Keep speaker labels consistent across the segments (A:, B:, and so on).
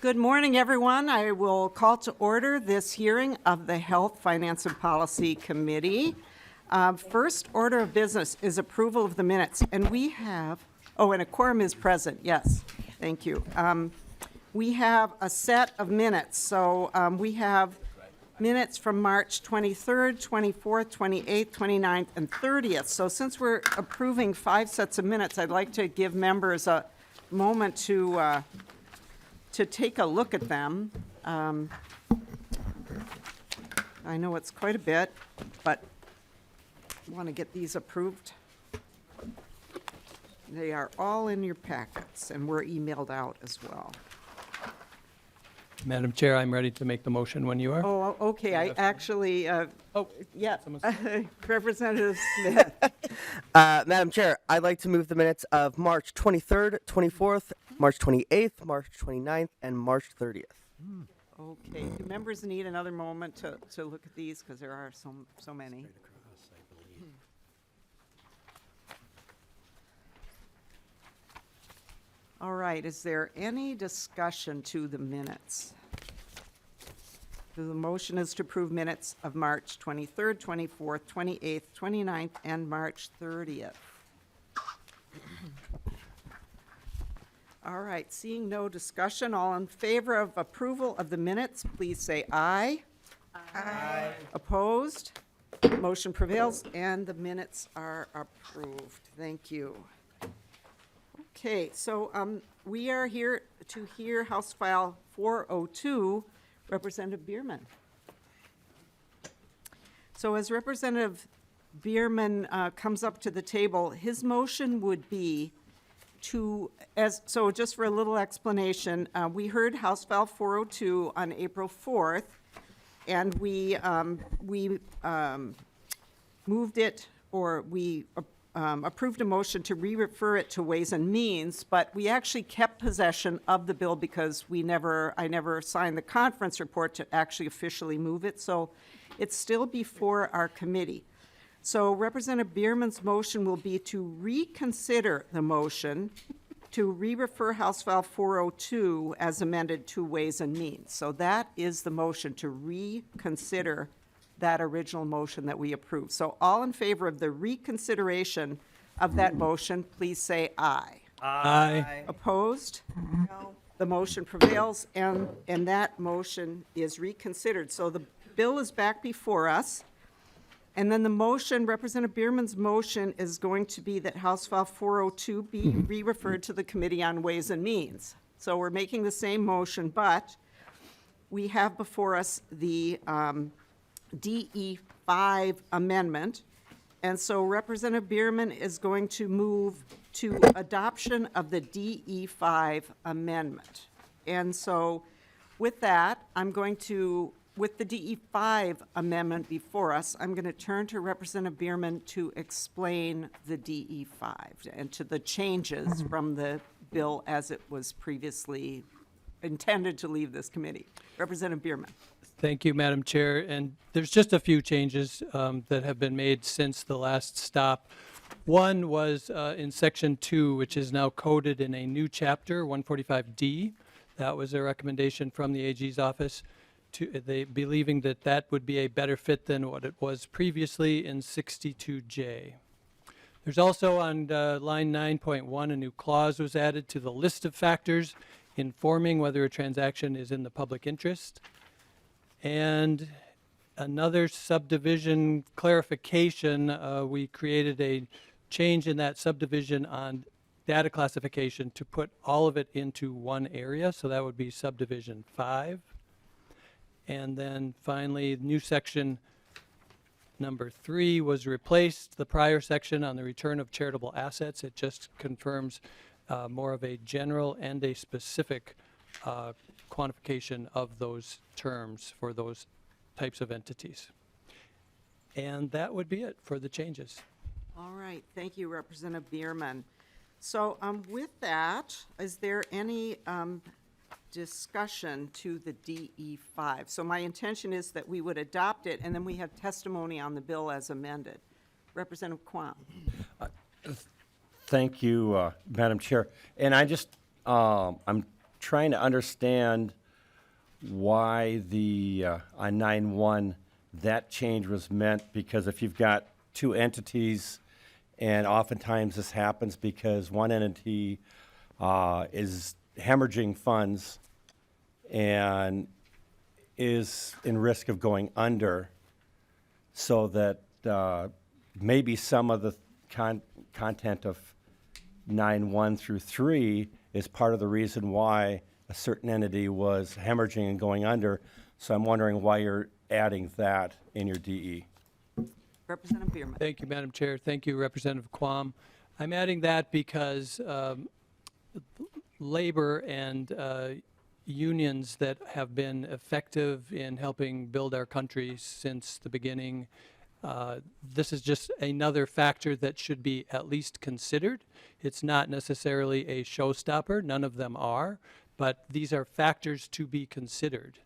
A: Good morning, everyone. I will call to order this hearing of the Health, Finance, and Policy Committee. First order of business is approval of the minutes, and we have, and a quorum is present, yes, thank you. We have a set of minutes, so we have minutes from March 23rd, 24th, 28th, 29th, and 30th. So since we're approving 5 sets of minutes, I'd like to give members a moment to take a look at them. I know it's quite a bit, but I want to get these approved. They are all in your packets, and were emailed out as well.
B: Madam Chair, I'm ready to make the motion when you are.
A: Oh, okay, I actually, yeah,
B: someone's-
A: Representative Smith.
C: Madam Chair, I'd like to move the minutes of March 23rd, 24th, March 28th, March 29th, and March 30th.
A: Okay, do members need another moment to look at these, because there are so many? All right, is there any discussion to the minutes? The motion is to approve minutes of March 23rd, 24th, 28th, 29th, and March 30th. All right, seeing no discussion, all in favor of approval of the minutes, please say aye. Aye. Opposed? Motion prevails, and the minutes are approved. Thank you. Okay, so we are here to hear House File 402, Representative Bierman. So as Representative Bierman comes up to the table, his motion would be so just for a little explanation, we heard House File 402 on April 4th, and we moved it, or we approved a motion to re-refer it to Ways and Means, but we actually kept possession of the bill because I never signed the conference report to actually officially move it, so it's still before our committee. So Representative Bierman's motion will be to reconsider the motion to re-refer House File 402 as amended to Ways and Means. So that is the motion, to reconsider that original motion that we approved. So all in favor of the reconsideration of that motion, please say aye.
B: Aye.
A: Opposed? No. The motion prevails, and that motion is reconsidered. So the bill is back before us, and then the motion, Representative Bierman's motion, is going to be that House File 402 be re-referred to the Committee on Ways and Means. So we're making the same motion, but we have before us the DE5 amendment, and so Representative Bierman is going to move to adoption of the DE5 amendment. And so with that, with the DE5 amendment before us, I'm going to turn to Representative Bierman to explain the DE5 and to the changes from the bill as it was previously intended to leave this committee. Representative Bierman.
B: Thank you, Madam Chair. And there's just a few changes that have been made since the last stop. One was in Section 2, which is now coded in a new chapter, 145D. That was a recommendation from the AG's office, they believing that that would be a better fit than what it was previously in 62J. There's also on line 9.1, a new clause was added to the list of factors informing whether a transaction is in the public interest. And another subdivision clarification, we created a change in that subdivision on data classification to put all of it into one area, so that would be subdivision 5. And then finally, new section number 3 was replaced, the prior section on the return of charitable assets. It just confirms more of a general and a specific quantification of those terms for those types of entities. And that would be it for the changes.
A: All right, thank you, Representative Bierman. So with that, is there any discussion to the DE5? So my intention is that we would adopt it, and then we have testimony on the bill as amended. Representative Quam.
D: Thank you, Madam Chair. And I just, I'm trying to understand why the, on 9-1, that change was meant, because if you've got two entities, and oftentimes this happens because one entity is hemorrhaging funds and is in risk of going under, so that maybe some of the content of 9-1 through 3 is part of the reason why a certain entity was hemorrhaging and going under. So I'm wondering why you're adding that in your DE.
A: Representative Bierman.
B: Thank you, Madam Chair. Thank you, Representative Quam. I'm adding that because labor and unions that have been effective in helping build our country since the beginning, this is just another factor that should be at least considered. It's not necessarily a showstopper. None of them are. But these are factors to be considered.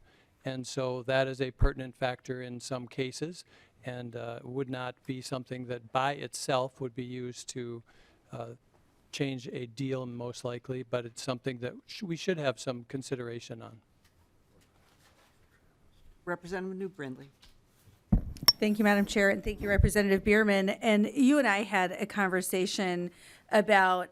B: And so that is a pertinent factor in some cases, and would not be something that by itself would be used to change a deal most likely, but it's something that we should have some consideration on.
A: Representative New Brindley.
E: Thank you, Madam Chair, and thank you, Representative Bierman. And you and I had a conversation about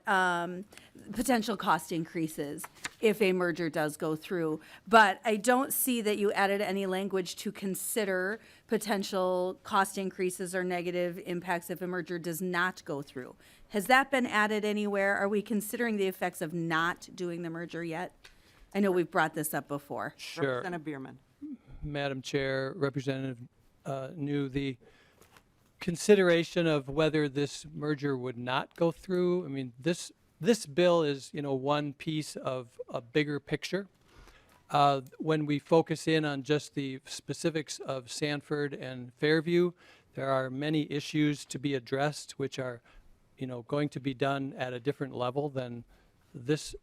E: potential cost increases if a merger does go through. But I don't see that you added any language to consider potential cost increases or negative impacts if a merger does not go through. Has that been added anywhere? Are we considering the effects of not doing the merger yet? I know we've brought this up before.
B: Sure.
A: Representative Bierman.
B: Madam Chair, Representative New, the consideration of whether this merger would not go through, I mean, this bill is, one piece of a bigger picture. When we focus in on just the specifics of Sanford and Fairview, there are many issues to be addressed, which are, going to be done at a different level than this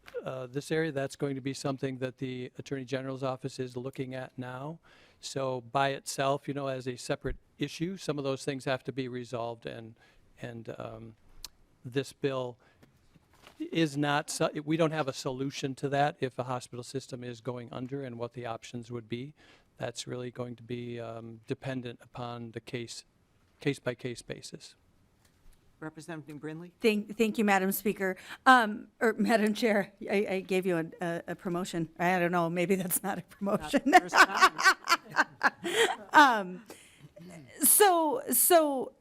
B: area. That's going to be something that the Attorney General's office is looking at now. So by itself, as a separate issue, some of those things have to be resolved, and this bill is not, we don't have a solution to that if a hospital system is going under and what the options would be. That's really going to be dependent upon the case-by-case basis.
A: Representative New Brindley.
E: Thank you, Madam Speaker. Or Madam Chair, I gave you a promotion. I don't know, maybe that's not a promotion.
A: There's time.
E: So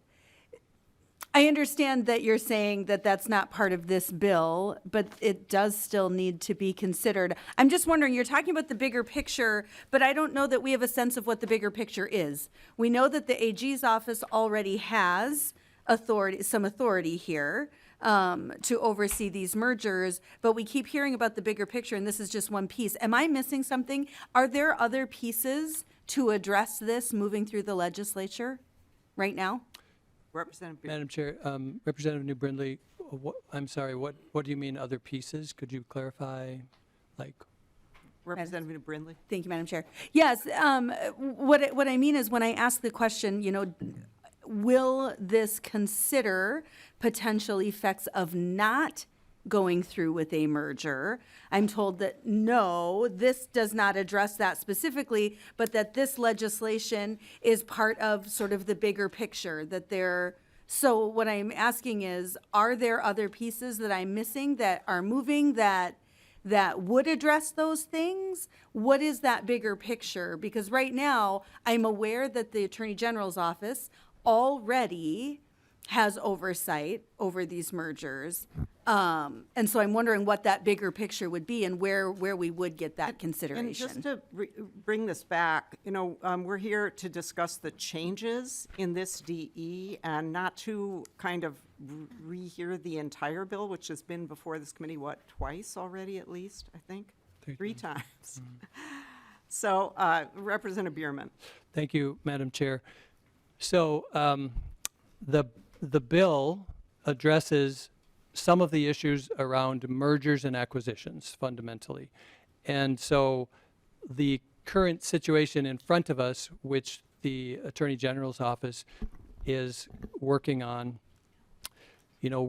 E: I understand that you're saying that that's not part of this bill, but it does still need to be considered. I'm just wondering, you're talking about the bigger picture, but I don't know that we have a sense of what the bigger picture is. We know that the AG's office already has some authority here to oversee these mergers, but we keep hearing about the bigger picture, and this is just one piece. Am I missing something? Are there other pieces to address this moving through the legislature right now?
A: Representative Bierman.
B: Madam Chair, Representative New Brindley, I'm sorry, what do you mean other pieces? Could you clarify, like?
A: Representative New Brindley.
E: Thank you, Madam Chair. Yes, what I mean is when I ask the question, will this consider potential effects of not going through with a merger? I'm told that no, this does not address that specifically, but that this legislation is part of sort of the bigger picture, so what I'm asking is, are there other pieces that I'm missing that are moving that would address those things? What is that bigger picture? Because right now, I'm aware that the Attorney General's office already has oversight over these mergers. And so I'm wondering what that bigger picture would be and where we would get that
A: And
E: consideration.
A: just to bring this back, we're here to discuss the changes in this DE and not to kind of rehear the entire bill, which has been before this committee, twice already at least, I think? Three times. So, Representative Bierman.
B: Thank you, Madam Chair. So the bill addresses some of the issues around mergers and acquisitions fundamentally. And so the current situation in front of us, which the Attorney General's office is working on, you know,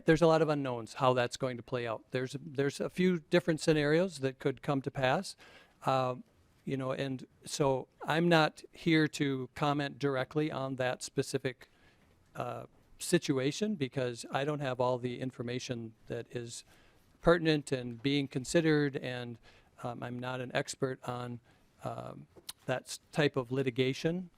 B: there's a lot of unknowns how that's going to play out. There's a few different scenarios that could come to pass. You know, and so I'm not here to comment directly on that specific situation because I don't have all the information that is pertinent and being considered, and I'm not an expert on that type of litigation.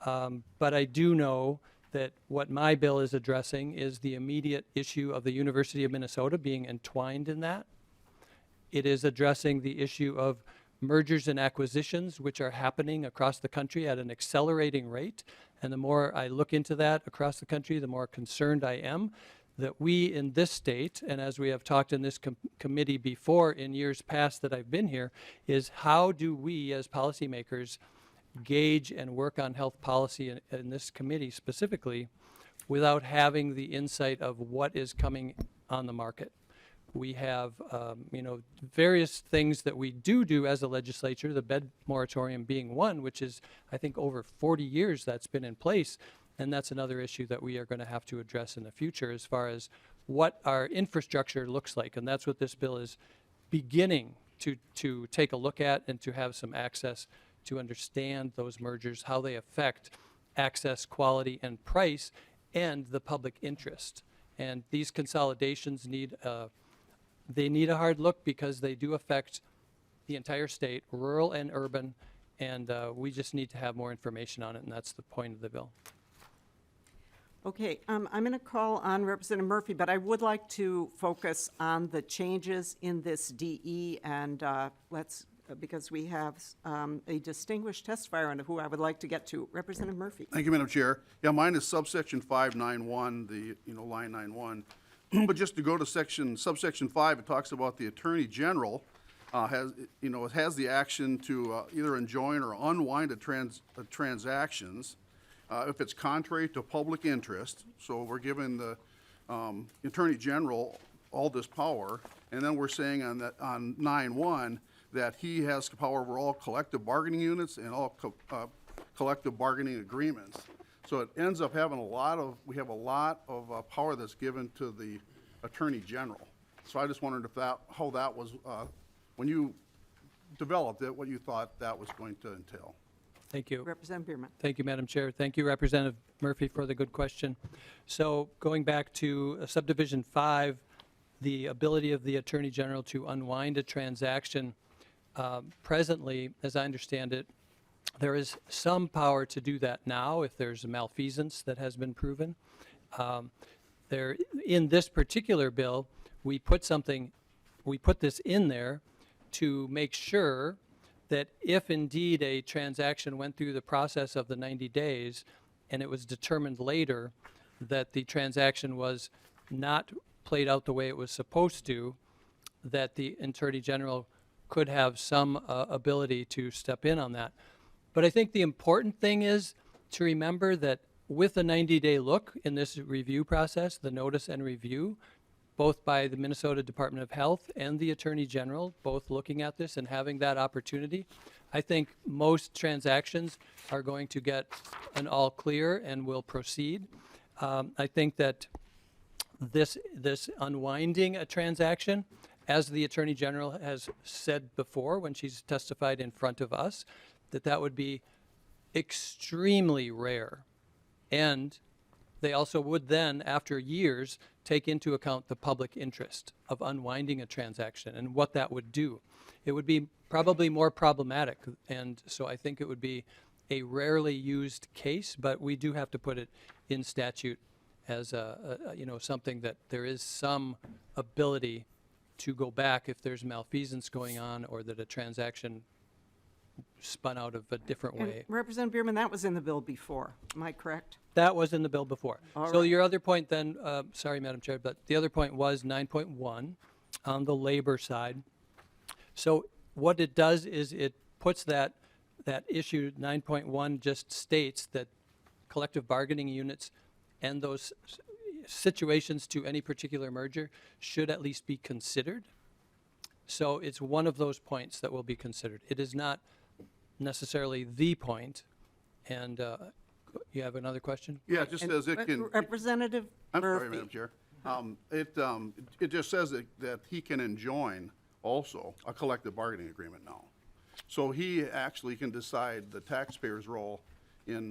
B: But I do know that what my bill is addressing is the immediate issue of the University of Minnesota being entwined in that. It is addressing the issue of mergers and acquisitions, which are happening across the country at an accelerating rate. And the more I look into that across the country, the more concerned I am that we in this state, and as we have talked in this committee before in years past that I've been here, is how do we as policymakers gauge and work on health policy in this committee specifically without having the insight of what is coming on the market. We have, you know, various things that we do as a legislature, the bed moratorium being one, which is, I think, over 40 years that's been in place. And that's another issue that we are going to have to address in the future as far as what our infrastructure looks like. And that's what this bill is beginning to take a look at and to have some access to understand those mergers, how they affect access, quality, and price, and the public interest. And these consolidations need a hard look because they do affect the entire state, rural and urban, and we just need to have more information on it, and that's the point of the bill.
A: Okay, I'm going to call on Representative Murphy, but I would like to focus on the changes in this DE, and because we have a distinguished testifier on who I would like to get to. Representative Murphy.
F: Thank you, Madam Chair. Yeah, mine is subsection 591, line 91. But just to go to subsection 5, it talks about the Attorney General it has the action to either enjoin or unwind transactions if it's contrary to public interest. So we're giving the Attorney General all this power, and then we're saying on 9.1 that he has power over all collective bargaining units and all collective bargaining agreements. So it ends up having we have a lot of power that's given to the Attorney General. So I just wondered how that was, when you developed it, what you thought that was going to entail.
B: Thank you.
A: Representative Bierman.
B: Thank you, Madam Chair. Thank you, Representative Murphy, for the good question. So going back to subdivision 5, the ability of the Attorney General to unwind a transaction, presently, as I understand it, there is some power to do that now if there's a malfeasance that has been proven. In this particular bill, we put this in there to make sure that if indeed a transaction went through the process of the 90 days and it was determined later that the transaction was not played out the way it was supposed to, that the Attorney General could have some ability to step in on that. But I think the important thing is to remember that with a 90-day look in this review process, the notice and review, both by the Minnesota Department of Health and the Attorney General, both looking at this and having that opportunity, I think most transactions are going to get an all clear and will proceed. I think that this unwinding a transaction, as the Attorney General has said before when she's testified in front of us, that would be extremely rare. And they also would then, after years, take into account the public interest of unwinding a transaction and what that would do. It would be probably more problematic, and so I think it would be a rarely used case, but we do have to put it in statute as something that there is some ability to go back if there's malfeasance going on or that a transaction spun out of a different
A: And
B: way.
A: Representative Bierman, that was in the bill before. Am I correct?
B: That was in the bill before.
A: All
B: So
A: right.
B: your other point then, sorry, Madam Chair, but the other point was 9.1 on the labor side. So what it does is it puts that issue, 9.1 just states that collective bargaining units and those situations to any particular merger should at least be considered. So it's one of those points that will be considered. It is not necessarily the point, and You have another question?
F: Yeah, it just says it can,
A: Representative
F: I'm sorry,
A: Murphy.
F: Madam Chair. It just says that he can enjoin also a collective bargaining agreement now. So he actually can decide the taxpayer's role in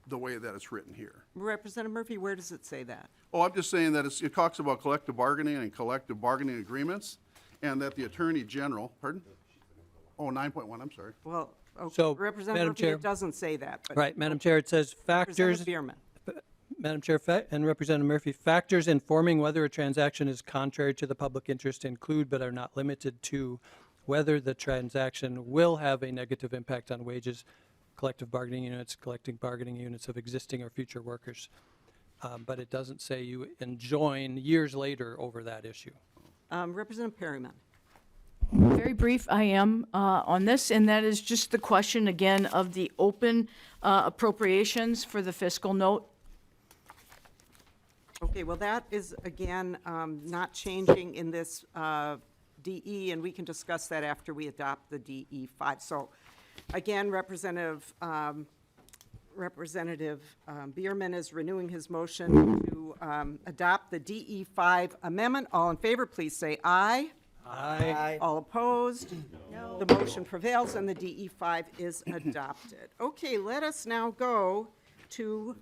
F: the way that it's written here.
A: Representative Murphy, where does it say that?
F: Oh, I'm just saying that it talks about collective bargaining and collective bargaining agreements, and that the Attorney General, pardon? Oh, 9.1, I'm sorry.
A: Well,
B: So,
A: okay, Representative
B: Madam
A: Murphy,
B: Chair.
A: it doesn't say that. But
B: Right, Madam Chair, it says factors,
A: Representative Bierman.
B: Madam Chair and Representative Murphy, factors informing whether a transaction is contrary to the public interest include but are not limited to whether the transaction will have a negative impact on wages, collective bargaining units, collective bargaining units of existing or future workers. But it doesn't say you enjoin years later over that issue.
A: Representative Perryman.
G: Very brief I am on this, and that is just the question again of the open appropriations for the fiscal note.
A: Okay, well, that is, again, not changing in this DE, and we can discuss that after we adopt the DE5. So, again, Representative Bierman is renewing his motion to adopt the DE5 amendment. All in favor, please say aye.
B: Aye.
A: All opposed? No. The motion prevails, and the DE5 is adopted. Okay, let us now go to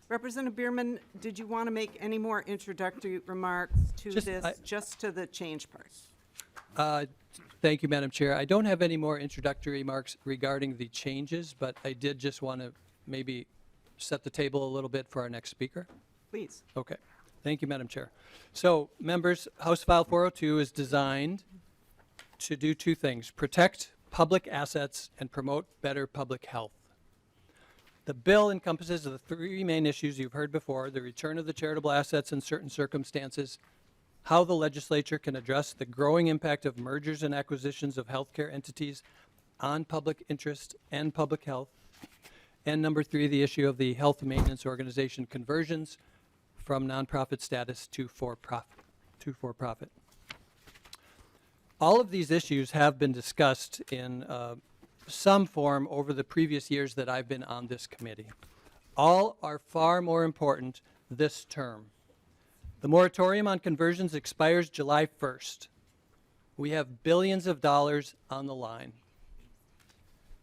A: Representative Bierman. Did you want to make any more introductory remarks to this, just to the change part?
B: Thank you, Madam Chair. I don't have any more introductory remarks regarding the changes, but I did just want to maybe set the table a little bit for our next speaker.
A: Please.
B: Okay. Thank you, Madam Chair. So, members, House File 402 is designed to do two things: protect public assets and promote better public health. The bill encompasses the three main issues you've heard before: the return of the charitable assets in certain circumstances, how the legislature can address the growing impact of mergers and acquisitions of healthcare entities on public interest and public health, and number three, the issue of the health maintenance organization conversions from nonprofit status to for-profit. All of these issues have been discussed in some form over the previous years that I've been on this committee. All are far more important this term. The moratorium on conversions expires July 1st. We have billions of dollars on the line.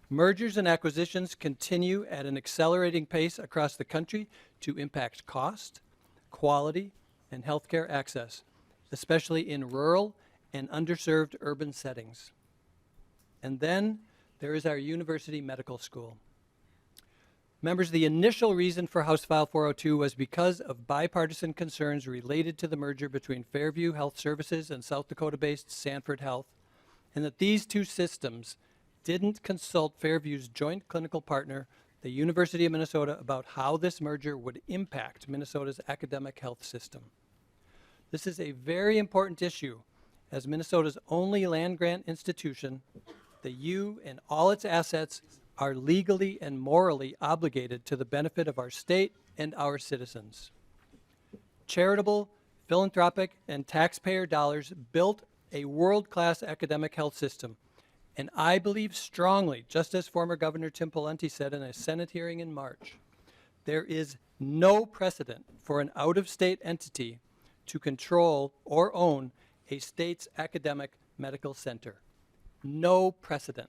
B: Mergers and acquisitions continue at an accelerating pace across the country to impact cost, quality, and healthcare access, especially in rural and underserved urban settings. And then there is our university medical school. Members, the initial reason for House File 402 was because of bipartisan concerns related to the merger between Fairview Health Services and South Dakota-based Sanford Health, and that these two systems didn't consult Fairview's joint clinical partner, the University of Minnesota, about how this merger would impact Minnesota's academic health system. This is a very important issue, as Minnesota's only land-grant institution. The U and all its assets are legally and morally obligated to the benefit of our state and our citizens. Charitable, philanthropic, and taxpayer dollars built a world-class academic health system. And I believe strongly, just as former Governor Tim Pawlenty said in a Senate hearing in March, there is no precedent for an out-of-state entity to control or own a state's academic medical center. No precedent.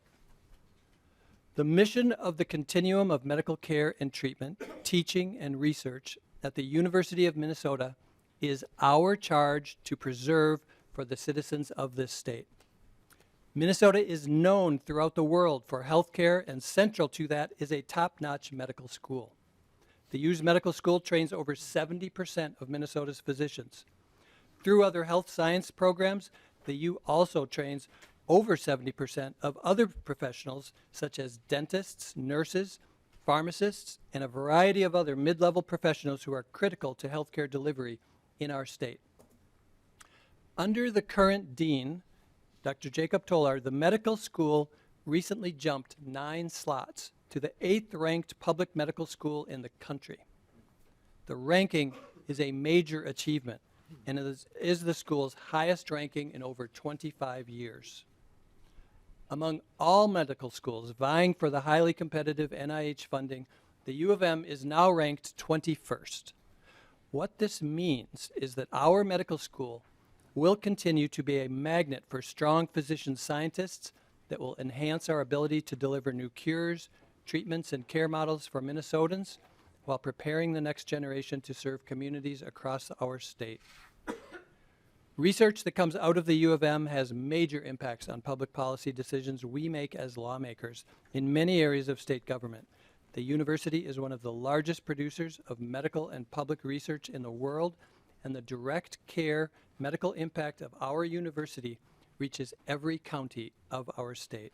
B: The mission of the continuum of medical care and treatment, teaching and research at the University of Minnesota is our charge to preserve for the citizens of this state. Minnesota is known throughout the world for health care, and central to that is a top-notch medical school. The U's medical school trains over 70% of Minnesota's physicians. Through other health science programs, the U also trains over 70% of other professionals, such as dentists, nurses, pharmacists, and a variety of other mid-level professionals who are critical to healthcare delivery in our state. Under the current dean, Dr. Jacob Tolar, the medical school recently jumped 9 slots to the 8th-ranked public medical school in the country. The ranking is a major achievement, and it is the school's highest ranking in over 25 years. Among all medical schools vying for the highly competitive NIH funding, the U of M is now ranked 21st. What this means is that our medical school will continue to be a magnet for strong physician scientists that will enhance our ability to deliver new cures, treatments, and care models for Minnesotans while preparing the next generation to serve communities across our state. Research that comes out of the U of M has major impacts on public policy decisions we make as lawmakers in many areas of state government. The university is one of the largest producers of medical and public research in the world, and the direct care medical impact of our university reaches every county of our state.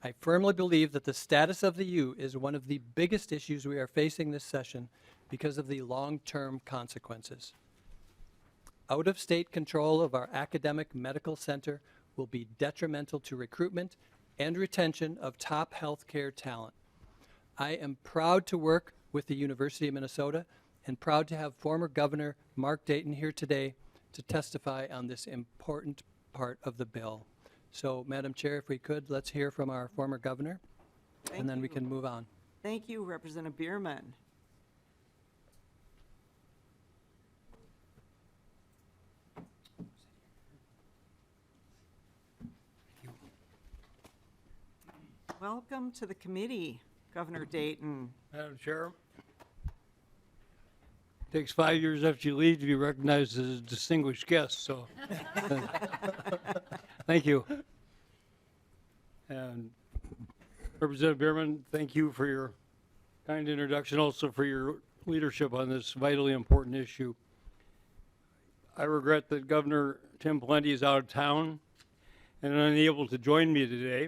B: I firmly believe that the status of the U is one of the biggest issues we are facing this session because of the long-term consequences. Out-of-state control of our academic medical center will be detrimental to recruitment and retention of top healthcare talent. I am proud to work with the University of Minnesota and proud to have former Governor Mark Dayton here today to testify on this important part of the bill. So, Madam Chair, if we could, let's hear from our former governor, and then we can move on.
A: Thank you, Representative Bierman. Welcome to the committee, Governor Dayton.
H: Madam Chair, takes 5 years after you leave to be recognized as a distinguished guest, so thank you. And Representative Bierman, thank you for your kind introduction, also for your leadership on this vitally important issue. I regret that Governor Tim Pawlenty is out of town and unable to join me today,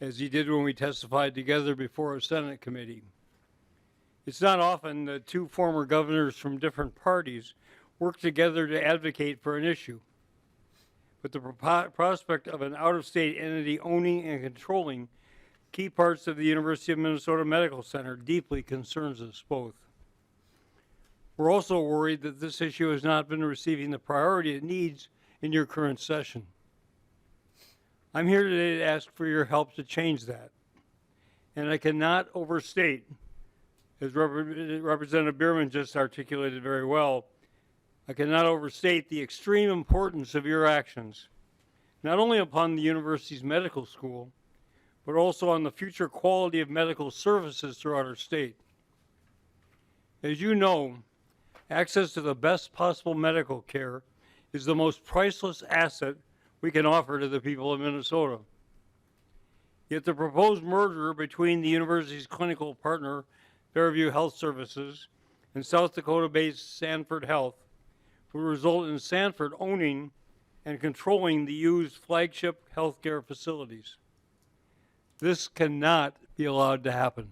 H: as he did when we testified together before a Senate committee. It's not often that two former governors from different parties work together to advocate for an issue. But the prospect of an out-of-state entity owning and controlling key parts of the University of Minnesota Medical Center deeply concerns us both. We're also worried that this issue has not been receiving the priority it needs in your current session. I'm here today to ask for your help to change that. And I cannot overstate, as Representative Bierman just articulated very well, I cannot overstate the extreme importance of your actions, not only upon the university's medical school, but also on the future quality of medical services throughout our state. As you know, access to the best possible medical care is the most priceless asset we can offer to the people of Minnesota. Yet the proposed merger between the university's clinical partner, Fairview Health Services, and South Dakota-based Sanford Health would result in Sanford owning and controlling the U's flagship healthcare facilities. This cannot be allowed to happen.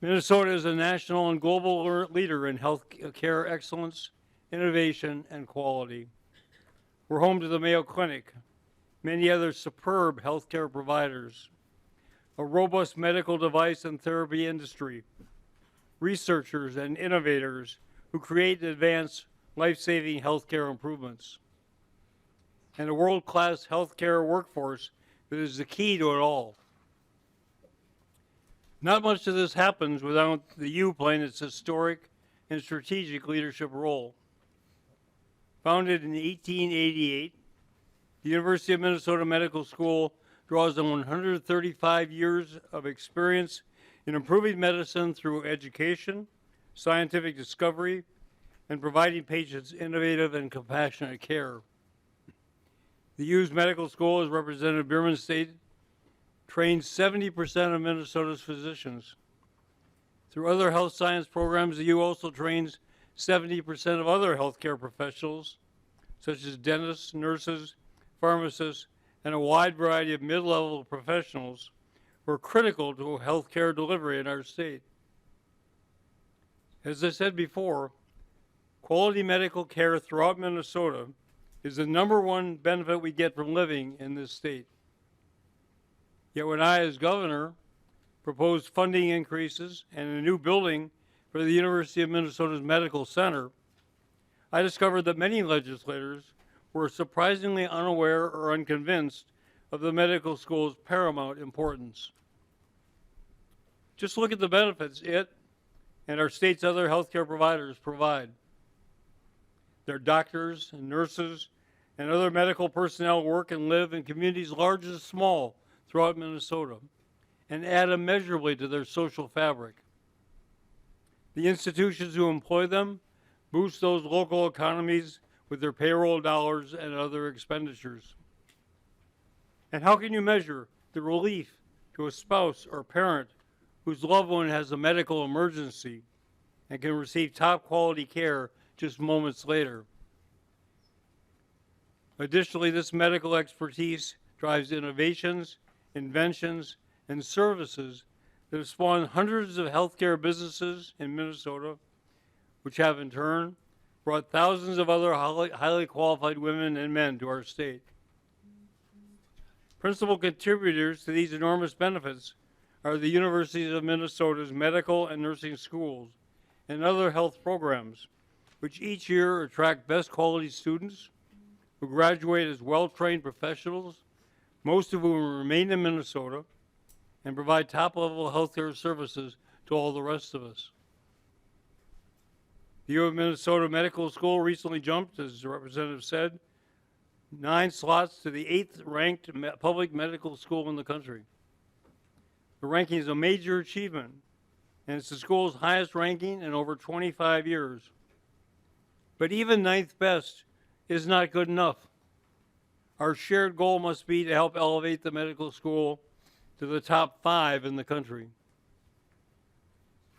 H: Minnesota is a national and global leader in healthcare excellence, innovation, and quality. We're home to the Mayo Clinic, many other superb healthcare providers, a robust medical device and therapy industry, researchers and innovators who create and advance life-saving healthcare improvements, and a world-class healthcare workforce that is the key to it all. Not much of this happens without the U playing its historic and strategic leadership role. Founded in 1888, the University of Minnesota Medical School draws on 135 years of experience in improving medicine through education, scientific discovery, and providing patients innovative and compassionate care. The U's medical school, as Representative Bierman stated, trains 70% of Minnesota's physicians. Through other health science programs, the U also trains 70% of other healthcare professionals, such as dentists, nurses, pharmacists, and a wide variety of mid-level professionals who are critical to healthcare delivery in our state. As I said before, quality medical care throughout Minnesota is the #1 benefit we get from living in this state. Yet when I, as governor, proposed funding increases and a new building for the University of Minnesota's Medical Center, I discovered that many legislators were surprisingly unaware or unconvinced of the medical school's paramount importance. Just look at the benefits it and our state's other healthcare providers provide. Their doctors and nurses and other medical personnel work and live in communities large and small throughout Minnesota and add immeasurably to their social fabric. The institutions who employ them boost those local economies with their payroll dollars and other expenditures. And how can you measure the relief to a spouse or parent whose loved one has a medical emergency and can receive top quality care just moments later? Additionally, this medical expertise drives innovations, inventions, and services that have spawned hundreds of healthcare businesses in Minnesota, which have in turn brought thousands of other highly qualified women and men to our state. Principal contributors to these enormous benefits are the University of Minnesota's medical and nursing schools and other health programs, which each year attract best quality students who graduate as well-trained professionals, most of whom remain in Minnesota, and provide top-level healthcare services to all the rest of us. The U of Minnesota Medical School recently jumped, as the representative said, 9 slots to the 8th ranked public medical school in the country. The ranking is a major achievement, and it's the school's highest ranking in over 25 years. But even 9th best is not good enough. Our shared goal must be to help elevate the medical school to the top 5 in the country.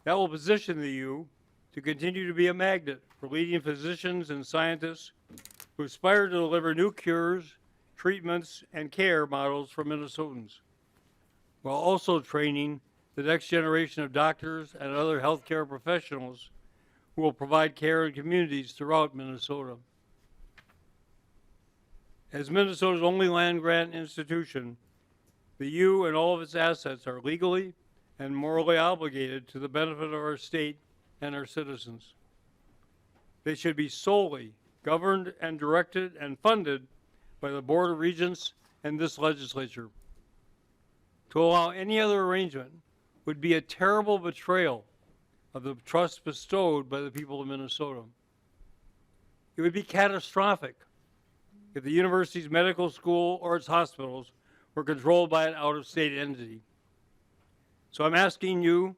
H: That will position the U to continue to be a magnet for leading physicians and scientists who aspire to deliver new cures, treatments, and care models for Minnesotans, while also training the next generation of doctors and other healthcare professionals who will provide care in communities throughout Minnesota. As Minnesota's only land-grant institution, the U and all of its assets are legally and morally obligated to the benefit of our state and our citizens. They should be solely governed and directed and funded by the Board of Regents and this legislature. To allow any other arrangement would be a terrible betrayal of the trust bestowed by the people of Minnesota. It would be catastrophic if the university's medical school or its hospitals were controlled by an out-of-state entity. So I'm asking you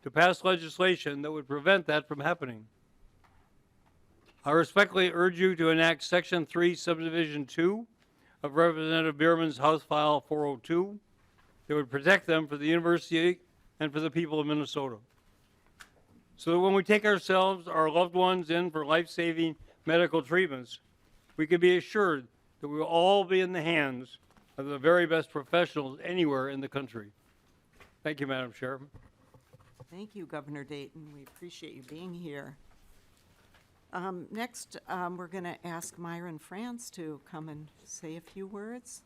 H: to pass legislation that would prevent that from happening. I respectfully urge you to enact Section 3, Subdivision 2 of Representative Bierman's House File 402 that would protect them for the university and for the people of Minnesota. So that when we take ourselves, our loved ones in for life-saving medical treatments, we can be assured that we will all be in the hands of the very best professionals anywhere in the country. Thank you, Madam Chair.
A: Thank you, Governor Dayton. We appreciate you being here. Next, we're going to ask Myron France to come and say a few words.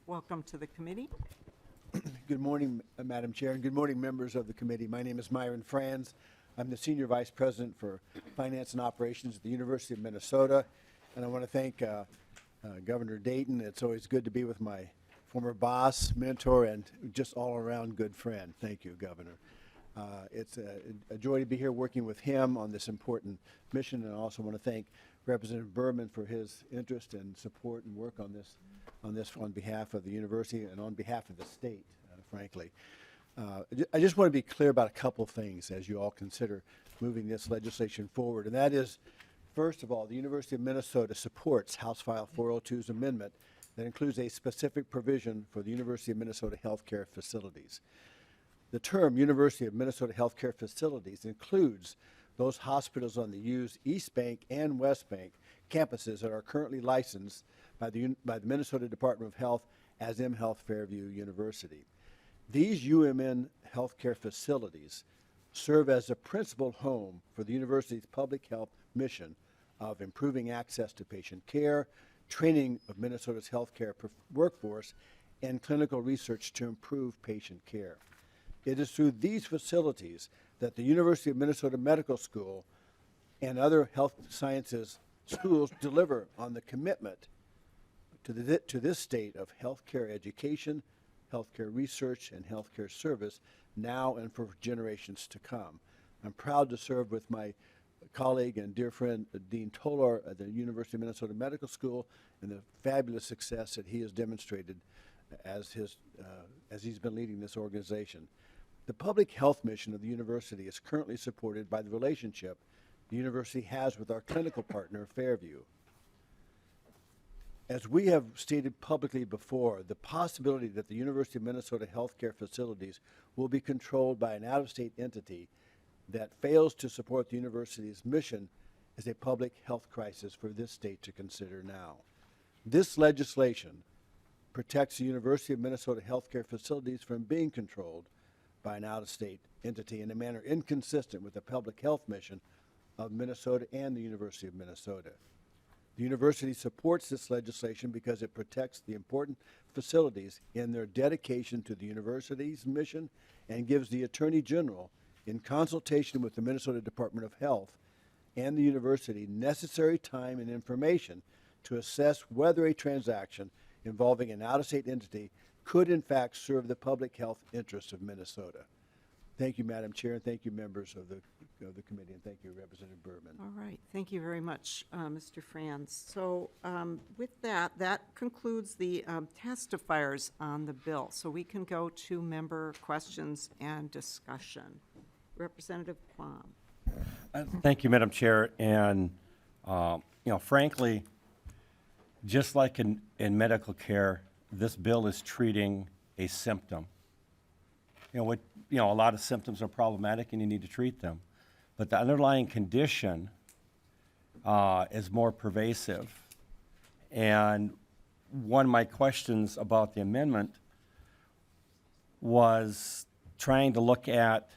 A: Welcome to the committee.
I: Good morning, Madam Chair, and good morning, members of the committee. My name is Myron Franz. I'm the Senior Vice President for Finance and Operations at the University of Minnesota, and I want to thank Governor Dayton. It's always good to be with my former boss, mentor, and just all-around good friend. Thank you, Governor. It's a joy to be here working with him on this important mission, and I also want to thank Representative Berman for his interest and support and work on this on behalf of the university and on behalf of the state, frankly. I just want to be clear about a couple things as you all consider moving this legislation forward, and that is, first of all, the University of Minnesota supports House File 402's amendment that includes a specific provision for the University of Minnesota healthcare facilities. The term University of Minnesota healthcare facilities includes those hospitals on the U's East Bank and West Bank campuses that are currently licensed by the Minnesota Department of Health as mHealth Fairview University. These UMN healthcare facilities serve as a principal home for the university's public health mission of improving access to patient care, training of Minnesota's healthcare workforce, and clinical research to improve patient care. It is through these facilities that the University of Minnesota Medical School and other health sciences schools deliver on the commitment to this state of healthcare education, healthcare research, and healthcare service now and for generations to come. I'm proud to serve with my colleague and dear friend Dean Tolar at the University of Minnesota Medical School and the fabulous success that he has demonstrated as he's been leading this organization. The public health mission of the university is currently supported by the relationship the university has with our clinical partner, Fairview. As we have stated publicly before, the possibility that the University of Minnesota healthcare facilities will be controlled by an out-of-state entity that fails to support the university's mission is a public health crisis for this state to consider now. This legislation protects the University of Minnesota healthcare facilities from being controlled by an out-of-state entity in a manner inconsistent with the public health mission of Minnesota and the University of Minnesota. The university supports this legislation because it protects the important facilities in their dedication to the university's mission and gives the Attorney General, in consultation with the Minnesota Department of Health and the university, necessary time and information to assess whether a transaction involving an out-of-state entity could in fact serve the public health interests of Minnesota. Thank you, Madam Chair, and thank you, members of the committee, and thank you, Representative Berman.
A: All right, thank you very much, Mr. Franz. So with that, that concludes the testifiers on the bill. So we can go to member questions and discussion. Representative Quam.
D: Thank you, Madam Chair. And, frankly, just like in medical care, this bill is treating a symptom. A lot of symptoms are problematic and you need to treat them. But the underlying condition is more pervasive. And one of my questions about the amendment was trying to look at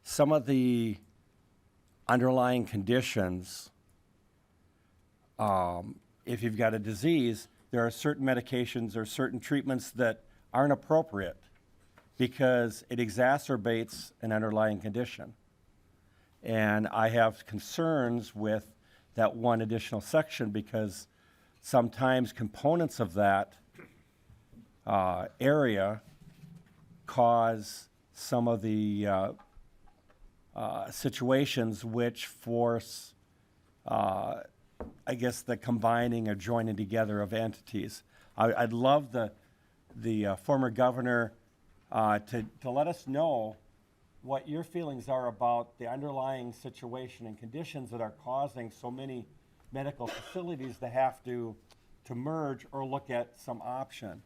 D: some of the underlying conditions. If you've got a disease, there are certain medications or certain treatments that aren't appropriate because it exacerbates an underlying condition. And I have concerns with that one additional section because sometimes components of that area cause some of the situations which force, the combining or joining together of entities. I'd love the former governor to let us know what your feelings are about the underlying situation and conditions that are causing so many medical facilities to have to merge or look at some option.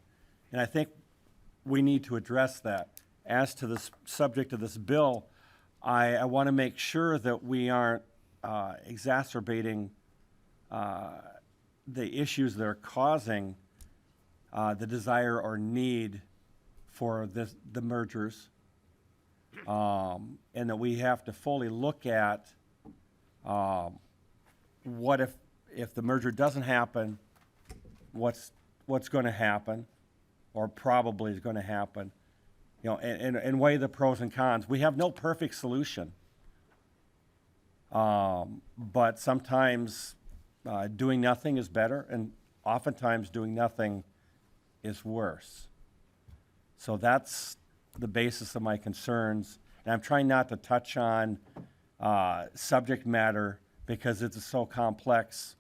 D: And I think we need to address that. As to the subject of this bill, I want to make sure that we aren't exacerbating the issues that are causing the desire or need for the mergers, and that we have to fully look at what if the merger doesn't happen, what's going to happen, or probably is going to happen, and weigh the pros and cons. We have no perfect solution, but sometimes doing nothing is better, and oftentimes doing nothing is worse. So that's the basis of my concerns, and I'm trying not to touch on subject matter because it's so complex.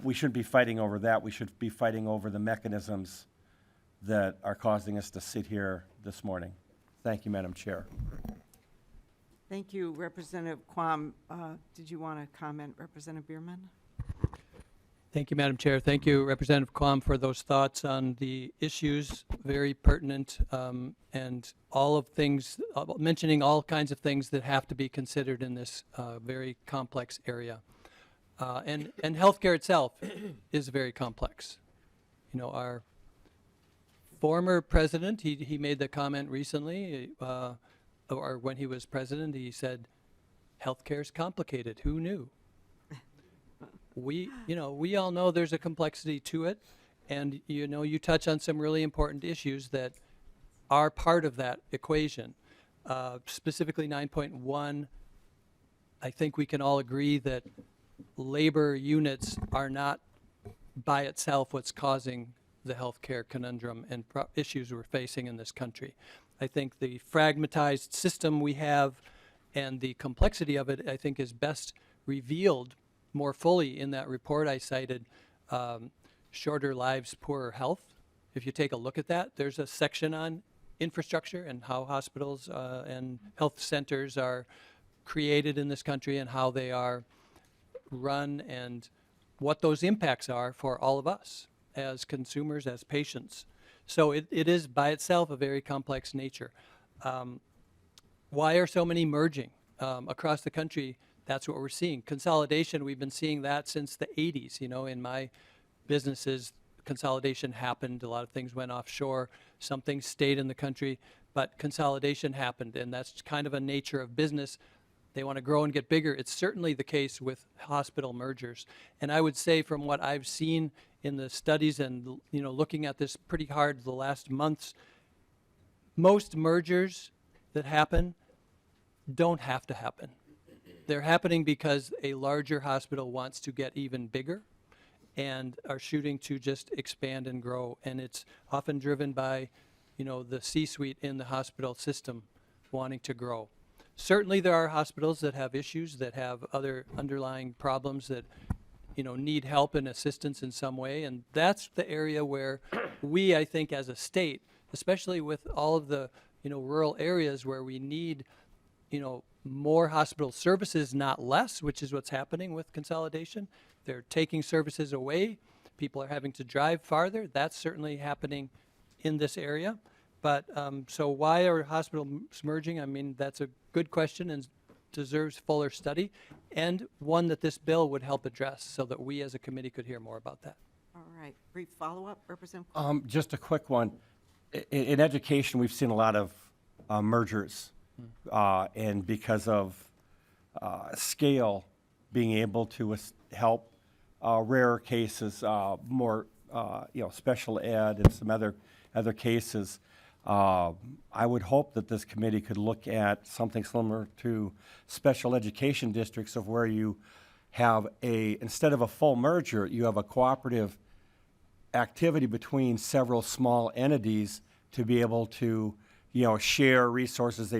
D: We shouldn't be fighting over that. We should be fighting over the mechanisms that are causing us to sit here this morning. Thank you, Madam Chair.
A: Thank you, Representative Quam. Did you want to comment, Representative Bierman?
B: Thank you, Madam Chair. Thank you, Representative Quam, for those thoughts on the issues, very pertinent, and all of things, mentioning all kinds of things that have to be considered in this very complex area. And healthcare itself is very complex. Our former president, he made the comment recently, or when he was president, he said, healthcare is complicated. Who knew? We all know there's a complexity to it, and you touch on some really important issues that are part of that equation. Specifically 9.1, I think we can all agree that labor units are not by itself what's causing the healthcare conundrum and issues we're facing in this country. I think the fragmentized system we have and the complexity of it, I think, is best revealed more fully in that report I cited, Shorter Lives, Poorer Health. If you take a look at that, there's a section on infrastructure and how hospitals and health centers are created in this country and how they are run and what those impacts are for all of us as consumers, as patients. So it is by itself a very complex nature. Why are so many merging across the country? That's what we're seeing. Consolidation, we've been seeing that since the 80s. You know, in my businesses, consolidation happened. A lot of things went offshore. Some things stayed in the country, but consolidation happened, and that's kind of a nature of business. They want to grow and get bigger. It's certainly the case with hospital mergers. And I would say from what I've seen in the studies and, you know, looking at this pretty hard the last months, most mergers that happen don't have to happen. They're happening because a larger hospital wants to get even bigger and are shooting to just expand and grow. And it's often driven by, you know, the C-suite in the hospital system wanting to grow. Certainly there are hospitals that have issues, that have other underlying problems that, you know, need help and assistance in some way. And that's the area where we, I think, as a state, especially with all of the, you know, rural areas where we need, you know, more hospital services, not less, which is what's happening with consolidation. They're taking services away. People are having to drive farther. That's certainly happening in this area. But so why are hospitals merging? I mean, that's a good question and deserves fuller study, and one that this bill would help address so that we as a committee could hear more about that.
A: All right, brief follow-up, Representative.
D: Just a quick one. In education, we've seen a lot of mergers, and because of scale, being able to help rarer cases, more you know, special ed and some other cases. I would hope that this committee could look at something similar to special education districts, of where you have instead of a full merger, you have a cooperative activity between several small entities to be able to, you know, share resources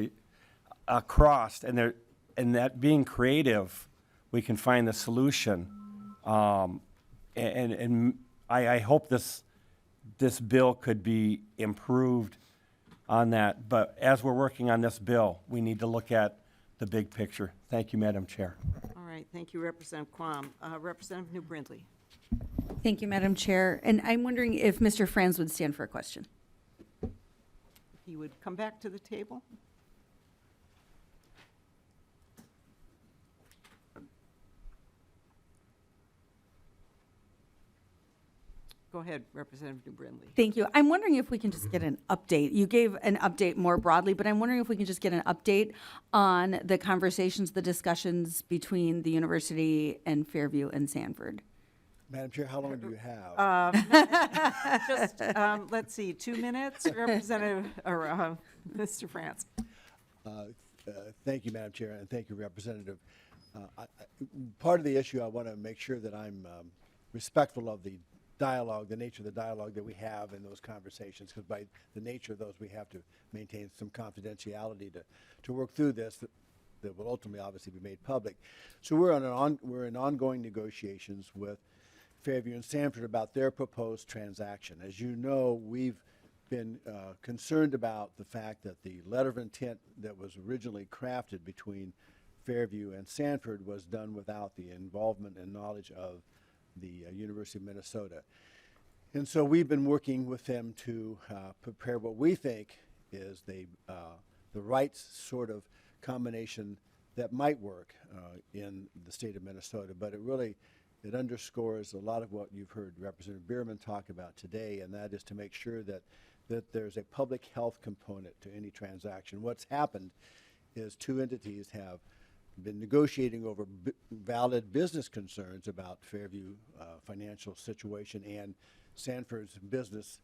D: across, and that being creative, we can find the solution. And I hope this bill could be improved on that. But as we're working on this bill, we need to look at the big picture. Thank you, Madam Chair.
A: All right, thank you, Representative Quam. Representative New Brindley.
E: Thank you, Madam Chair. And I'm wondering if Mr. Franz would stand for a question.
A: He would come back to the table. Go ahead, Representative New Brindley.
E: Thank you. I'm wondering if we can just get an update. You gave an update more broadly, but I'm wondering if we can just get an update on the conversations, the discussions between the university and Fairview and Sanford.
I: Madam Chair, how long do you have?
A: Just, let's see, 2 minutes, Representative, or Mr. France.
I: Thank you, Madam Chair, and thank you, Representative. Part of the issue, I want to make sure that I'm respectful of the dialogue, the nature of the dialogue that we have in those conversations, because by the nature of those, we have to maintain some confidentiality to work through this that will ultimately obviously be made public. So we're in ongoing negotiations with Fairview and Sanford about their proposed transaction. As you know, we've been concerned about the fact that the letter of intent that was originally crafted between Fairview and Sanford was done without the involvement and knowledge of the University of Minnesota. And so we've been working with them to prepare what we think is the right sort of combination that might work in the state of Minnesota. But it underscores a lot of what you've heard Representative Bierman talk about today, and that is to make sure that there's a public health component to any transaction. What's happened is two entities have been negotiating over valid business concerns about Fairview financial situation and Sanford's business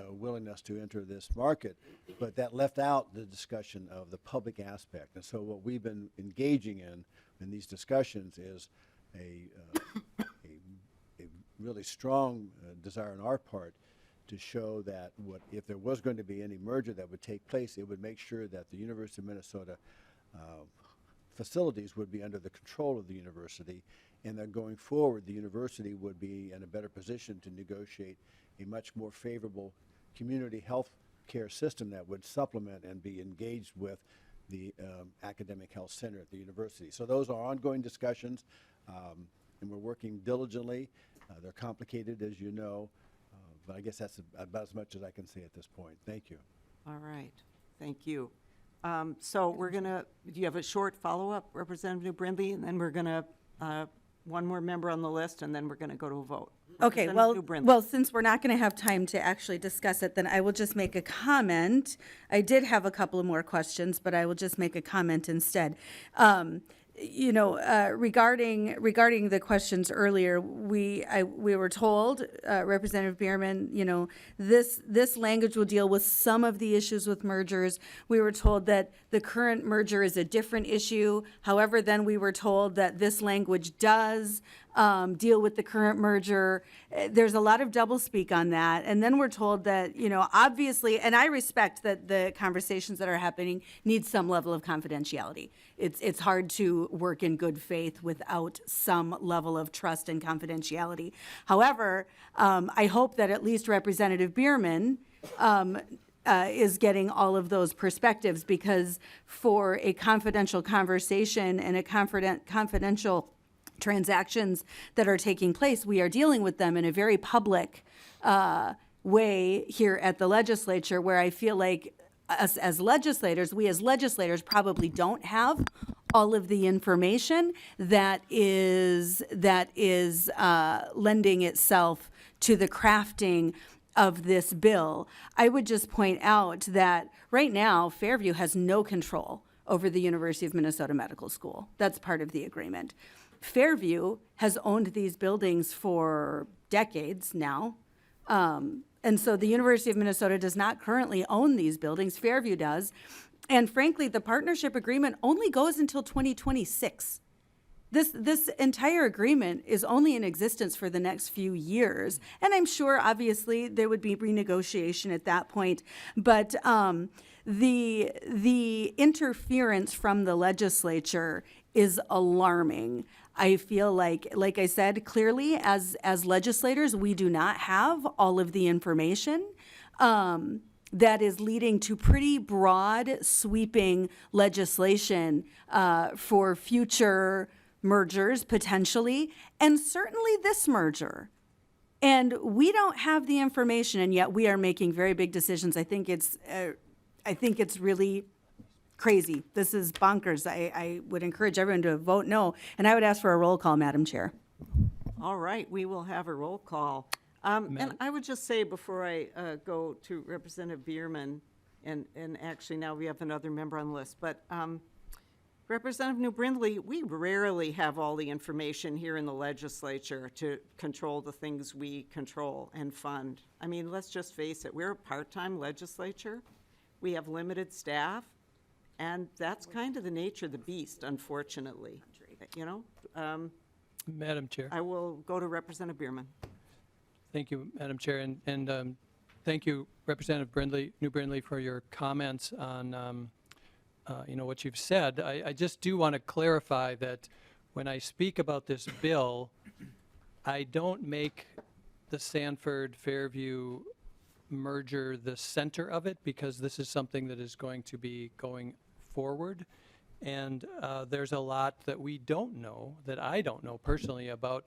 I: willingness to enter this market, but that left out the discussion of the public aspect. And so what we've been engaging in these discussions is a really strong desire on our part to show that if there was going to be any merger that would take place, it would make sure that the University of Minnesota facilities would be under the control of the university, and that going forward, the university would be in a better position to negotiate a much more favorable community health care system that would supplement and be engaged with the academic health center at the university. So those are ongoing discussions, and we're working diligently. They're complicated, as you know, but I guess that's about as much as I can say at this point. Thank you.
A: All right, thank you. So we're gonna, do you have a short follow-up, Representative New Brindley? And then we're gonna, one more member on the list, and then we're gonna go to a vote.
E: Okay,
A: Representative
E: well,
A: New Brindley.
E: well, since we're not going to have time to actually discuss it, then I will just make a comment. I did have a couple of more questions, but I will just make a comment instead. You know, regarding the questions earlier, we were told, Representative Bierman, you know, this language will deal with some of the issues with mergers. We were told that the current merger is a different issue. However, then we were told that this language does deal with the current merger. There's a lot of doublespeak on that. And then we're told that, you know, obviously, and I respect that the conversations that are happening need some level of confidentiality. It's hard to work in good faith without some level of trust and confidentiality. However, I hope that at least Representative Bierman is getting all of those perspectives, because for a confidential conversation and a confidential transactions that are taking place, we are dealing with them in a very public way here at the legislature, where I feel like us as legislators, we as legislators probably don't have all of the information that is lending itself to the crafting of this bill. I would just point out that right now, Fairview has no control over the University of Minnesota Medical School. That's part of the agreement. Fairview has owned these buildings for decades now. And so the University of Minnesota does not currently own these buildings. Fairview does. And frankly, the partnership agreement only goes until 2026. This entire agreement is only in existence for the next few years. And I'm sure, obviously, there would be renegotiation at that point. But the interference from the legislature is alarming. I feel like I said, clearly, as legislators, we do not have all of the information that is leading to pretty broad, sweeping legislation for future mergers, potentially, and certainly this merger. And we don't have the information, and yet we are making very big decisions. I think it's really crazy. This is bonkers. I would encourage everyone to vote no, and I would ask for a roll call, Madam Chair.
A: All right, we will have a roll call. And I would just say, before I go to Representative Bierman, and actually now we have another member on the list, but Representative New Brindley, we rarely have all the information here in the legislature to control the things we control and fund. I mean, let's just face it, we're a part-time legislature. We have limited staff, and that's kind of the nature of the beast, unfortunately. You know?
B: Madam Chair.
A: I will go to Representative Bierman.
B: Thank you, Madam Chair, and thank you, Representative New Brindley, for your comments on you know, what you've said. I just do want to clarify that when I speak about this bill, I don't make the Sanford-Fairview merger the center of it, because this is something that is going to be going forward. And there's a lot that we don't know, that I don't know personally, about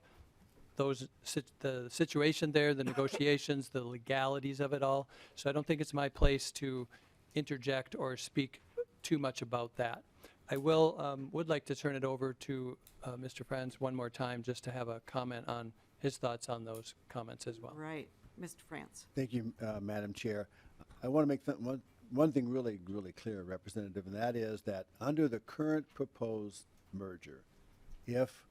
B: the situation there, the negotiations, the legalities of it all. So I don't think it's my place to interject or speak too much about that. I would like to turn it over to Mr. Franz one more time, just to have a comment on his thoughts on those comments as well.
A: Right. Mr. France.
I: Thank you, Madam Chair. I want to make one thing really, really clear, Representative, and that is that under the current proposed merger, if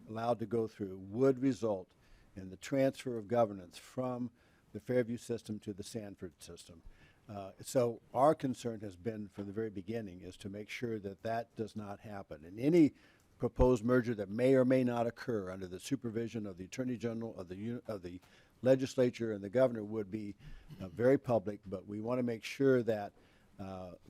I: allowed to go through, would result in the transfer of governance from the Fairview system to the Sanford system. So our concern has been from the very beginning is to make sure that that does not happen. And any proposed merger that may or may not occur under the supervision of the Attorney General of the legislature and the governor would be very public, but we want to make sure that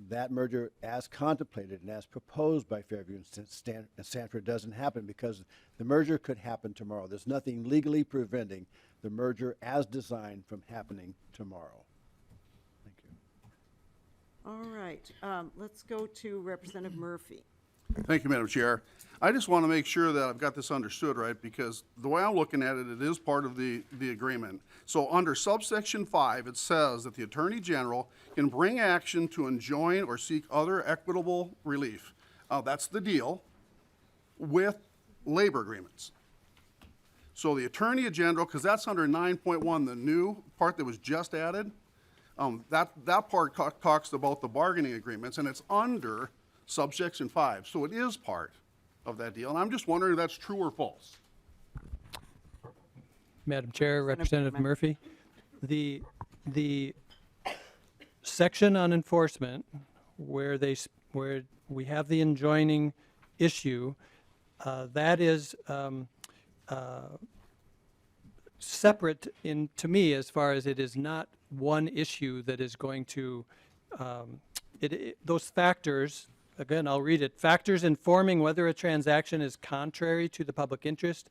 I: that merger as contemplated and as proposed by Fairview and Sanford doesn't happen, because the merger could happen tomorrow. There's nothing legally preventing the merger as designed from happening tomorrow. Thank you.
A: All right, let's go to Representative Murphy.
F: Thank you, Madam Chair. I just want to make sure that I've got this understood right, because the way I'm looking at it, it is part of the agreement. So under subsection 5, it says that the Attorney General can bring action to enjoin or seek other equitable relief. That's the deal with labor agreements. So the Attorney General, because that's under 9.1, the new part that was just added, that part talks about the bargaining agreements, and it's under subsection 5. So it is part of that deal, and I'm just wondering if that's true or false.
B: Madam Chair, Representative Murphy, the section on enforcement where we have the enjoining issue, that is separate to me, as far as it is not one issue that is going to those factors. Again, I'll read it. Factors informing whether a transaction is contrary to the public interest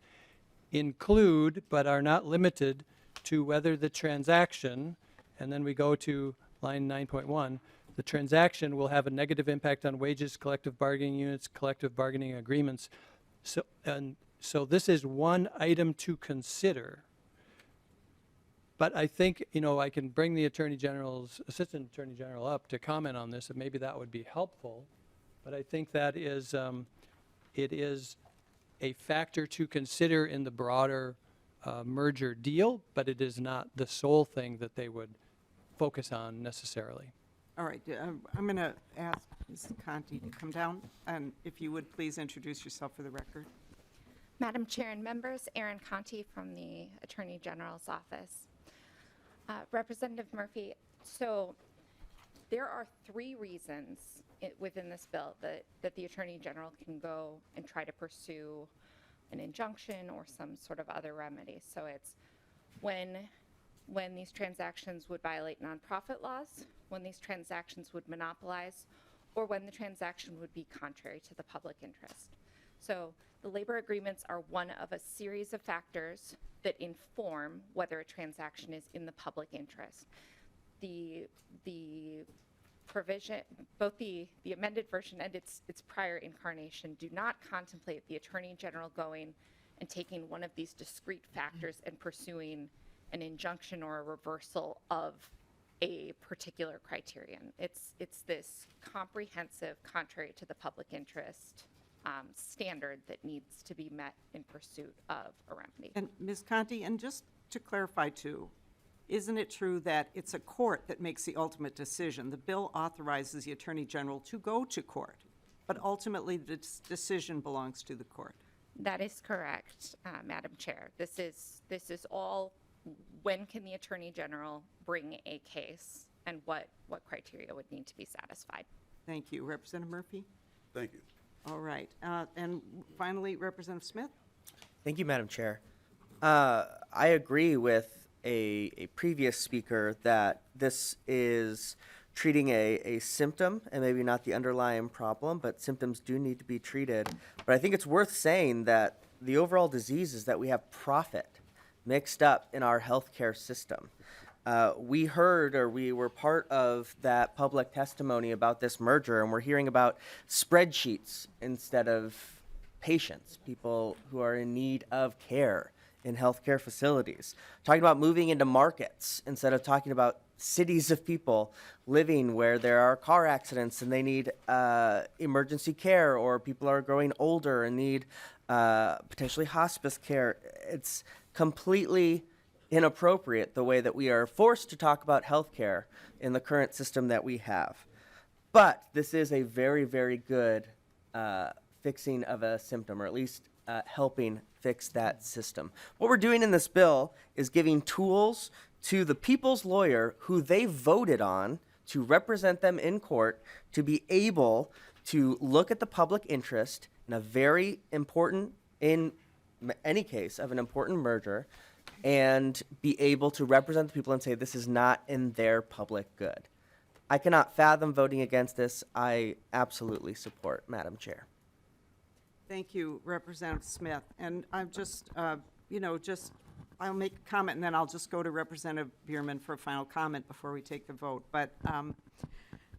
B: include, but are not limited to, whether the transaction, and then we go to line 9.1, the transaction will have a negative impact on wages, collective bargaining units, collective bargaining agreements. So this is one item to consider. But I think, I can bring the Assistant Attorney General up to comment on this, and maybe that would be helpful. But I think that is, it is a factor to consider in the broader merger deal, but it is not the sole thing that they would focus on necessarily.
A: All right, I'm going to ask Ms. Conti to come down, and if you would please introduce yourself for the record.
J: Madam Chair and members, Erin Conti from the Attorney General's office. Representative Murphy, so there are 3 reasons within this bill that the Attorney General can go and try to pursue an injunction or some sort of other remedy. So it's when these transactions would violate nonprofit laws, when these transactions would monopolize, or when the transaction would be contrary to the public interest. So the labor agreements are one of a series of factors that inform whether a transaction is in the public interest. The provision, both the amended version and its prior incarnation, do not contemplate the Attorney General going and taking one of these discrete factors and pursuing an injunction or a reversal of a particular criterion. It's this comprehensive, contrary to the public interest standard that needs to be met in pursuit of a remedy.
A: And Ms. Conti, and just to clarify too, isn't it true that it's a court that makes the ultimate decision? The bill authorizes the Attorney General to go to court, but ultimately the decision belongs to the court.
J: That is correct, Madam Chair. This is all, when can the Attorney General bring a case and what criteria would need to be satisfied.
A: Thank you. Representative Murphy?
F: Thank you.
A: All right. And finally, Representative Smith?
C: Thank you, Madam Chair. I agree with a previous speaker that this is treating a symptom and maybe not the underlying problem, but symptoms do need to be treated. But I think it's worth saying that the overall disease is that we have profit mixed up in our healthcare system. We heard, or we were part of that public testimony about this merger, and we're hearing about spreadsheets instead of patients, people who are in need of care in healthcare facilities. Talking about moving into markets instead of talking about cities of people living where there are car accidents and they need emergency care, or people are growing older and need potentially hospice care. It's completely inappropriate the way that we are forced to talk about healthcare in the current system that we have. But this is a very, very good fixing of a symptom, or at least helping fix that system. What we're doing in this bill is giving tools to the people's lawyer who they voted on to represent them in court to be able to look at the public interest in a very important, in any case of an important merger, and be able to represent the people and say this is not in their public good. I cannot fathom voting against this. I absolutely support, Madam Chair.
A: Thank you, Representative Smith. And I'm just, I'll make a comment, and then I'll just go to Representative Bierman for a final comment before we take the vote. But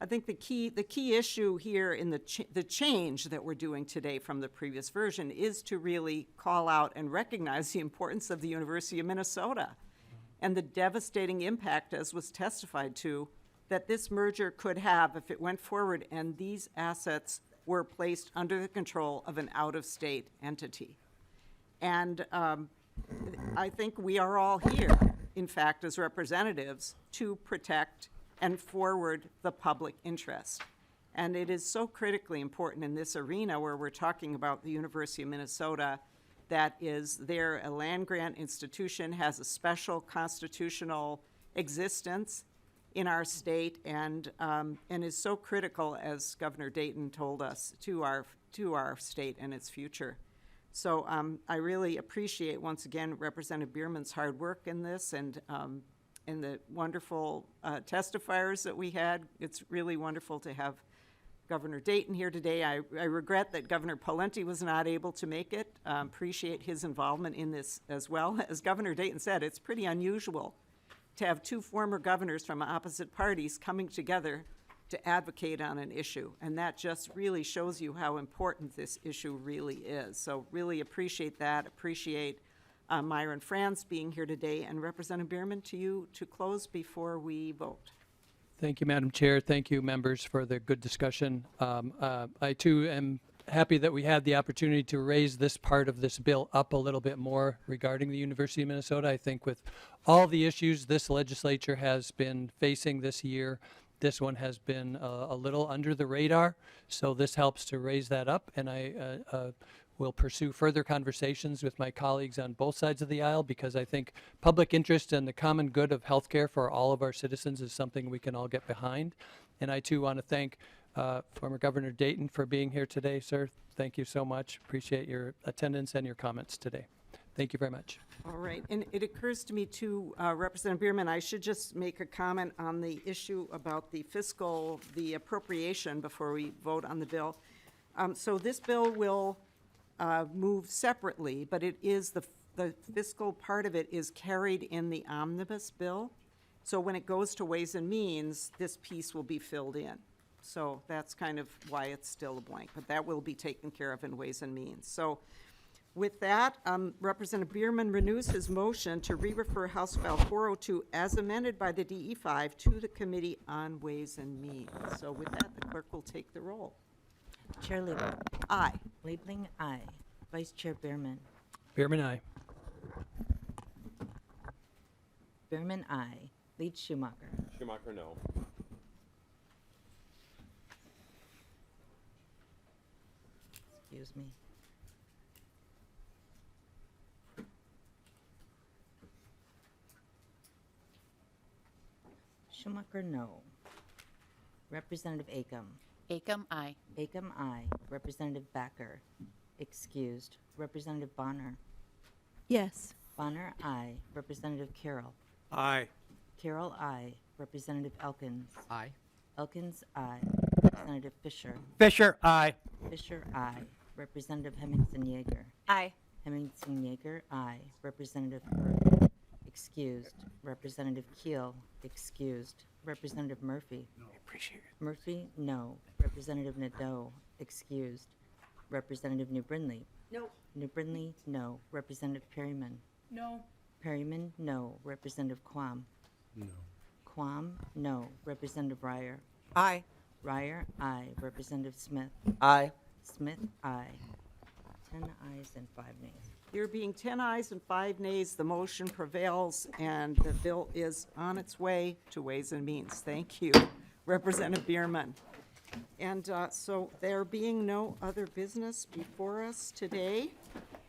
A: I think the key issue here in the change that we're doing today from the previous version is to really call out and recognize the importance of the University of Minnesota and the devastating impact, as was testified to, that this merger could have if it went forward and these assets were placed under the control of an out-of-state entity. And I think we are all here, in fact, as representatives, to protect and forward the public interest. And it is so critically important in this arena where we're talking about the University of Minnesota, that is, they're a land-grant institution, has a special constitutional existence in our state, and is so critical, as Governor Dayton told us, to our state and its future. So I really appreciate, once again, Representative Bierman's hard work in this, and the wonderful testifiers that we had. It's really wonderful to have Governor Dayton here today. I regret that Governor Pawlenty was not able to make it. Appreciate his involvement in this as well. As Governor Dayton said, it's pretty unusual to have two former governors from opposite parties coming together to advocate on an issue. And that just really shows you how important this issue really is. So really appreciate that, appreciate Myron Franz being here today. And Representative Bierman, to you to close before we vote.
B: Thank you, Madam Chair. Thank you, members, for the good discussion. I, too, am happy that we had the opportunity to raise this part of this bill up a little bit more regarding the University of Minnesota. I think with all the issues this legislature has been facing this year, this one has been a little under the radar. So this helps to raise that up, and I will pursue further conversations with my colleagues on both sides of the aisle, because I think public interest and the common good of healthcare for all of our citizens is something we can all get behind. And I, too, want to thank former Governor Dayton for being here today, sir. Thank you so much. Appreciate your attendance and your comments today. Thank you very much.
A: All right, and it occurs to me too, Representative Bierman, I should just make a comment on the issue about the appropriation before we vote on the bill. So this bill will move separately, but it is the fiscal part of it is carried in the omnibus bill. So when it goes to Ways and Means, this piece will be filled in. So that's kind of why it's still a blank, but that will be taken care of in Ways and Means. So with that, Representative Bierman renews his motion to re-refer House File 402 as amended by the DE5 to the Committee on Ways and Means. So with that, the clerk will take the roll.
K: Chair Lieber.
A: Aye.
K: Liebling, aye. Vice Chair Bierman.
B: Bierman, aye.
K: Bierman, aye. Lead Schumacher.
D: Schumacher, no.
K: Excuse me. Schumacher, no. Representative Acom.
L: Acom, aye.
K: Acom, aye. Representative Backer. Excused. Representative Bonner.
E: Yes.
K: Bonner, aye. Representative Carroll.
H: Aye.
K: Carroll, aye. Representative Elkins.
L: Aye.
K: Elkins, aye. Representative Fisher.
H: Fisher, aye.
K: Fisher, aye. Representative Hemmingson Yeager.
L: Aye.
K: Hemmingson Yeager, aye. Representative Hurd. Excused. Representative Keel. Excused. Representative Murphy.
H: Appreciate it.
K: Murphy, no. Representative Nadeau. Excused. Representative New Brindley.
E: No.
K: New Brindley, no. Representative Perryman.
G: No.
K: Perryman, no. Representative Quam.
D: No.
K: Quam, no. Representative Ryer.
L: Aye.
K: Ryer, aye. Representative Smith.
C: Aye.
K: Smith, aye. 10 ayes and 5 nays.
A: There being 10 ayes and 5 nays, the motion prevails, and the bill is on its way to Ways and Means. Thank you, Representative Bierman. And so there being no other business before us today,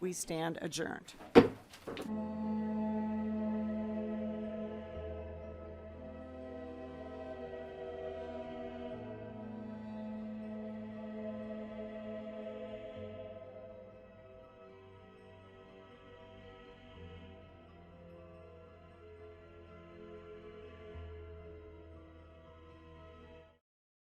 A: we stand adjourned.